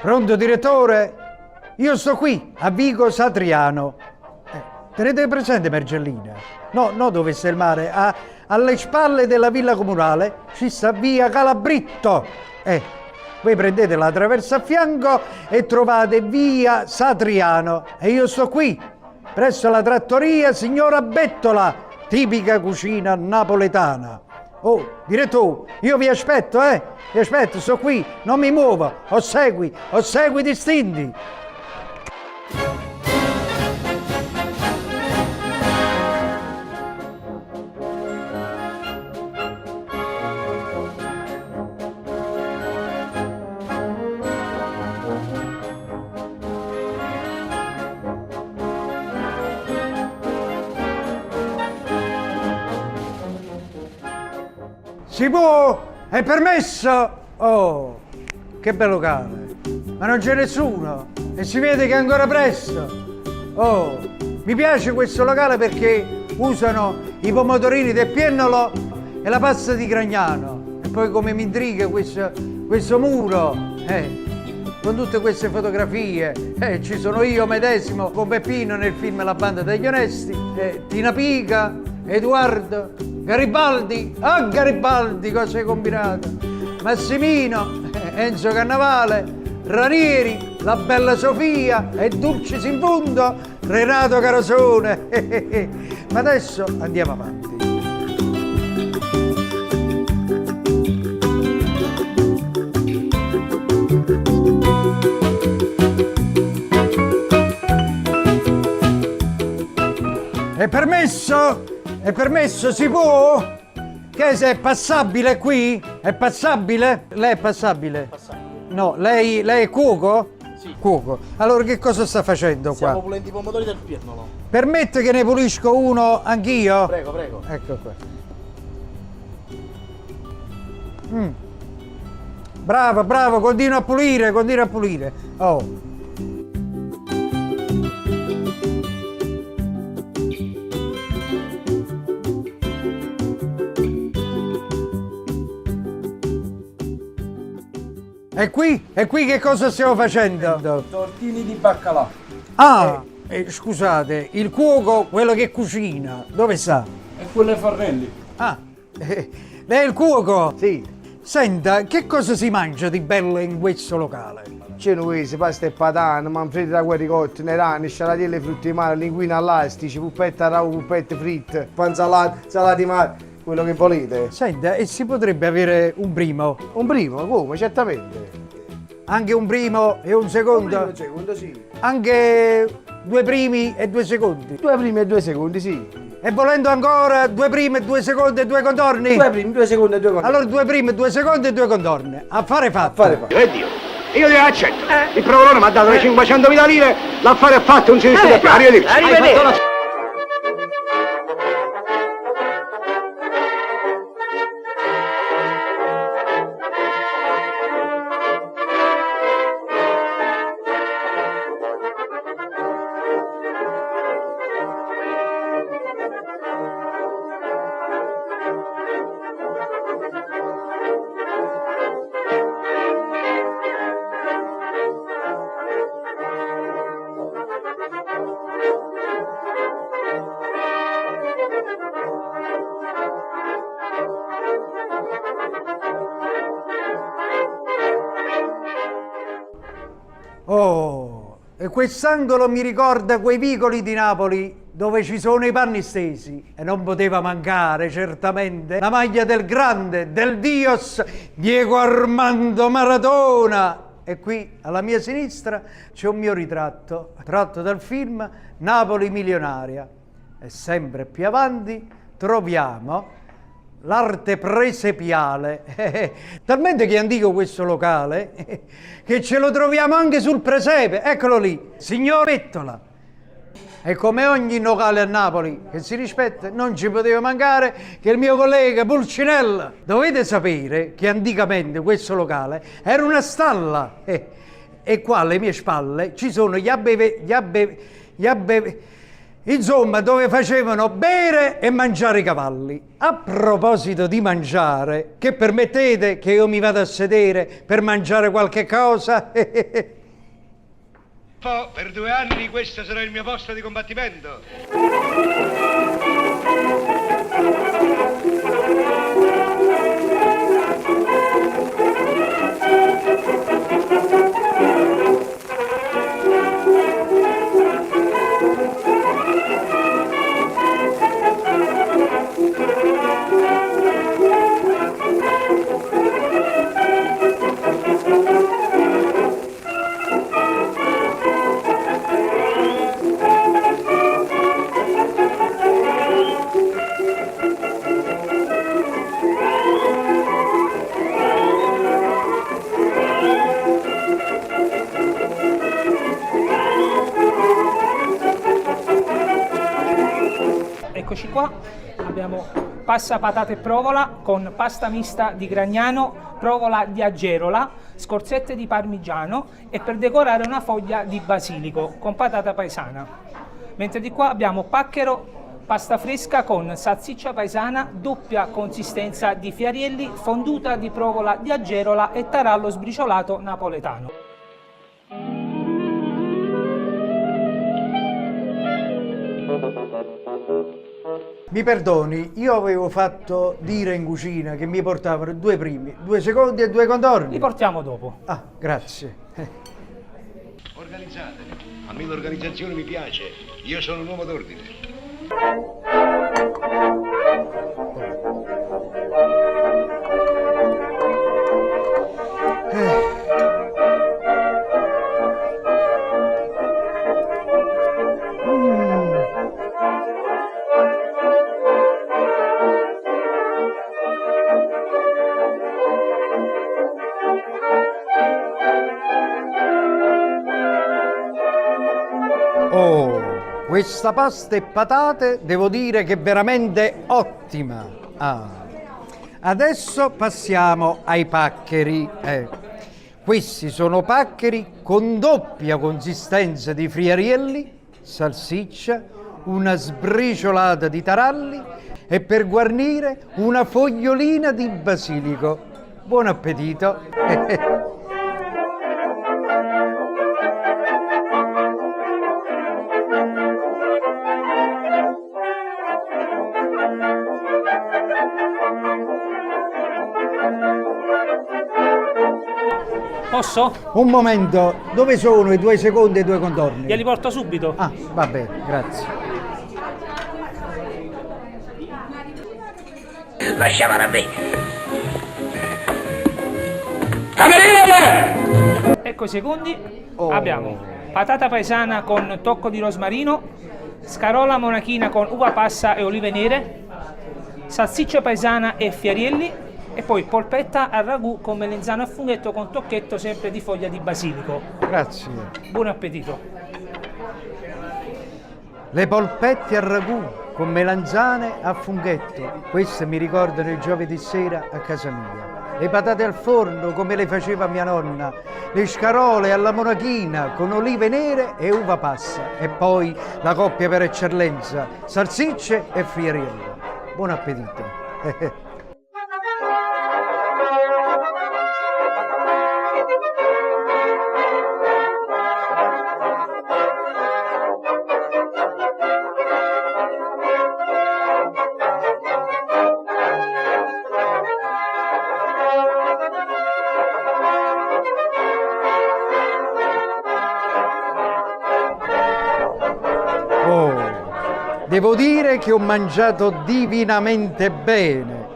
Pronto direttore? Io sto qui, a Vico Satriano. Tenete presente Mergellina? No, dove sta il mare? Alle spalle della villa comunale ci sta via Calabritto. Voi prendete la traversa a fianco e trovate via Satriano. E io sto qui, presso la trattoria Signora Bettola, tipica cucina napoletana. Oh, direttore, io vi aspetto, Vi aspetto, sto qui, non mi muovo, osegui distinti. Si può? È permesso? Oh, che bel locale. Ma non c'è nessuno e si vede che è ancora presto. Oh, mi piace questo locale perché usano i pomodorini del Piennolo e la pasta di Gragnano. E poi come mi intriga questo muro, con tutte queste fotografie. Ci sono io medesimo con Peppino nel film La banda degli onesti, Tina Pica, Edoardo, Garibaldi, Garibaldi, cosa hai combinato? Massimino, Enzo Cannavale, Ranieri, la bella Sofia e Dulcis in fondo, Renato Carosone. Ma adesso andiamo avanti. È permesso? È permesso? Si può? Che se è passabile qui? È passabile? Lei è passabile? Passabile. No, lei è cuoco? Sì. Cuoco. Allora che cosa sta facendo qua? Stiamo pulendo i pomodori del Piennolo. Permette che ne pulisco uno anch'io? Prego, prego. Ecco qua. Bravo, continua a pulire. Oh. E qui che cosa stiamo facendo? Tortini di baccalà. Scusate, il cuoco, quello che cucina, dove sta? E quelle Farnelli. Lei è il cuoco? Sì, Senta, che cosa si mangia di bello in questo locale? genovese, pasta e patane, manfredi da guericotti, nerani, scialatielle, frutti di mare, linguine all'astici, puppette a rauco, puppette fritte, panzalate, salati di mare, quello che volete. Senta, e si potrebbe avere un primo? Un primo, come? Certamente. Anche un primo e un secondo? Un secondo, sì. Anche 2 primi e 2 secondi? 2 primi e 2 secondi, sì. E volendo ancora 2 primi, 2 secondi e 2 contorni? 2 primi, 2 secondi e 2 contorni. Allora 2 primi, 2 secondi e 2 contorni. Affare fatto. Affare fatto. E Dio, io glielo accetto. Il provolone mi ha dato le 500.000 lire, l'affare è fatto, non si discute più. Arrivederci. Arrivederci. Oh, e quest'angolo mi ricorda quei vicoli di Napoli dove ci sono i panni stesi e non poteva mancare certamente la maglia del grande, del Dios, Diego Armando Maradona. E qui alla mia sinistra c'è un mio ritratto tratto dal film Napoli milionaria. E sempre più avanti troviamo l'arte presepiale, talmente che è antico questo locale che ce lo troviamo anche sul presepe, eccolo lì, Signor Bettola. E come ogni locale a Napoli che si rispetta, non ci poteva mancare che il mio collega Pulcinella. Dovete sapere che anticamente questo locale era una stalla e qua alle mie spalle ci sono gli Insomma, dove facevano bere e mangiare i cavalli. A proposito di mangiare, che permettete che io mi vada a sedere per mangiare qualche cosa? Per 2 anni questo sarà il mio posto di combattimento. Eccoci qua, abbiamo pasta patate e provola con pasta mista di Gragnano, provola di Agerola, scorzette di parmigiano e per decorare una foglia di basilico con patata paesana. Mentre di qua abbiamo pacchero, pasta fresca con salsiccia paesana, doppia consistenza di fiarielli, fonduta di provola di Agerola e tarallo sbriciolato napoletano. Mi perdoni, io avevo fatto dire in cucina che mi portavano 2 primi, 2 secondi e 2 contorni. Li portiamo dopo. Ah, grazie. Organizzate. A me l'organizzazione mi piace. Io sono un uomo d'ordine. Oh, questa pasta e patate devo dire che è veramente ottima. Adesso passiamo ai paccheri. Questi sono paccheri con doppia consistenza di friarielli, salsiccia, una sbriciolata di taralli e per guarnire una fogliolina di basilico. Buon appetito! Posso? Un momento, dove sono i 2 secondi e 2 contorni? Glieli porto subito. Ah, va bene, grazie. Lasciamela a me. Ecco i secondi. Abbiamo patata paesana con tocco di rosmarino, scarola monachina con uva passa e olive nere, salsiccia paesana e fiarielli e poi polpetta al ragù con melenzano a funghetto con tocchetto sempre di foglia di basilico. Grazie. Buon appetito. Le polpette al ragù con melanzane a funghetto. Queste mi ricordano il giovedì sera a casa mia. Le patate al forno come le faceva mia nonna. Le scarole alla monachina con olive nere e uva passa. E poi la coppia per eccellenza, salsicce e friariello. Buon appetito. Devo dire che ho mangiato divinamente bene.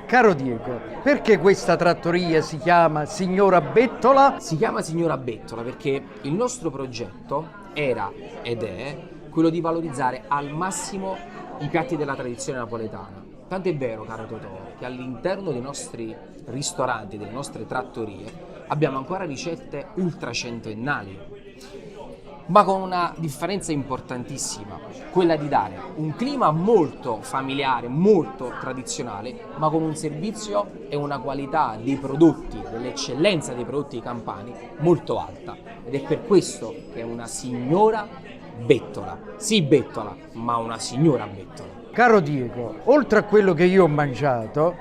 Caro Diego, perché questa trattoria si chiama Signora Bettola? Si chiama Signora Bettola perché il nostro progetto era ed è quello di valorizzare al massimo i piatti della tradizione napoletana. Tanto è vero, caro Totò, che all'interno dei nostri ristoranti, delle nostre trattorie, abbiamo ancora ricette ultracentennali, ma con una differenza importantissima, quella di dare un clima molto familiare, molto tradizionale, ma con un servizio e una qualità dei prodotti, dell'eccellenza dei prodotti campani molto alta. Ed è per questo che è una Signora bettola. Sì, bettola, ma una signora bettola. Caro Diego, oltre a quello che io ho mangiato,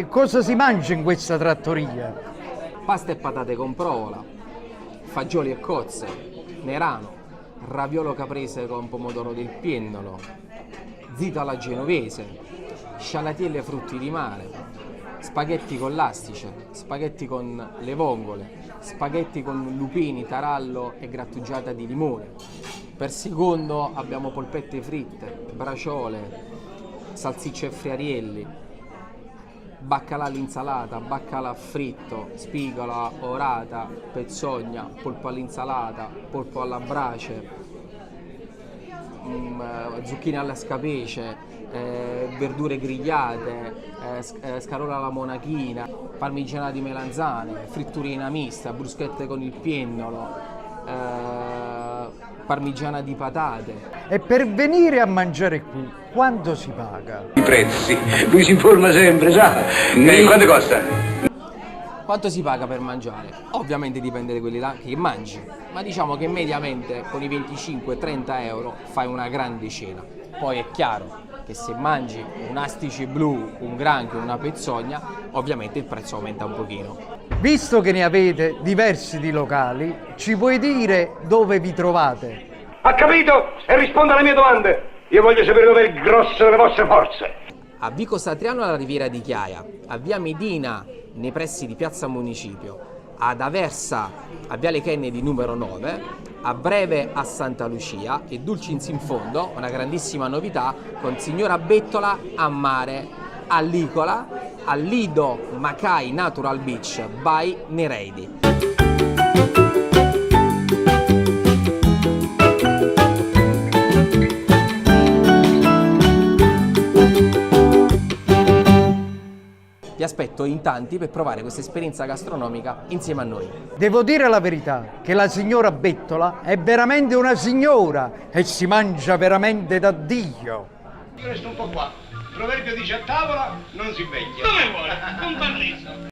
cosa si mangia in questa trattoria? Pasta e patate con provola, fagioli e cozze, nerano, raviolo caprese con pomodoro del piennolo, zito alla genovese, scialatielle e frutti di mare, spaghetti con l'astice, spaghetti con le vongole, spaghetti con lupini, tarallo e grattugiata di limone. Per secondo abbiamo polpette fritte, braciole, salsicce e friarielli, baccalà all'insalata, baccalà fritto, spigola, orata, pezzogna, polpo all'insalata, polpo alla brace, zucchine alla scapece, verdure grigliate, scarola alla monachina, parmigiana di melanzane, fritturina mista, bruschette con il piennolo, parmigiana di patate. E per venire a mangiare qui, quanto si paga? I prezzi, lui si informa sempre, sa? Quanto costa? Quanto si paga per mangiare? Ovviamente dipende da quelli là che mangi, ma diciamo che mediamente con i 25-30 euro fai una grande cena. Poi è chiaro che se mangi un astice blu, un granchio, una pezzogna, ovviamente il prezzo aumenta un pochino. Visto che ne avete diversi di locali, ci puoi dire dove vi trovate? Ha capito? E risponda alle mie domande. Io voglio sapere dove è il grosso delle vostre forze. A Vico Satriano alla Riviera di Chiaia, a Via Medina nei pressi di Piazza Municipio, ad Aversa a Viale Kennedy numero 9, a breve a Santa Lucia e Dulcins in fondo, una grandissima novità, con Signora Bettola a mare, a Licola, al Lido Macai Natural Beach by Nereidi. Vi aspetto in tanti per provare questa esperienza gastronomica insieme a noi. Devo dire la verità, che la signora Bettola è veramente una signora e si mangia veramente da Dio. Io resto un po' qua. Il proverbio dice a tavola non si invecchia. Come vuole, un parreso.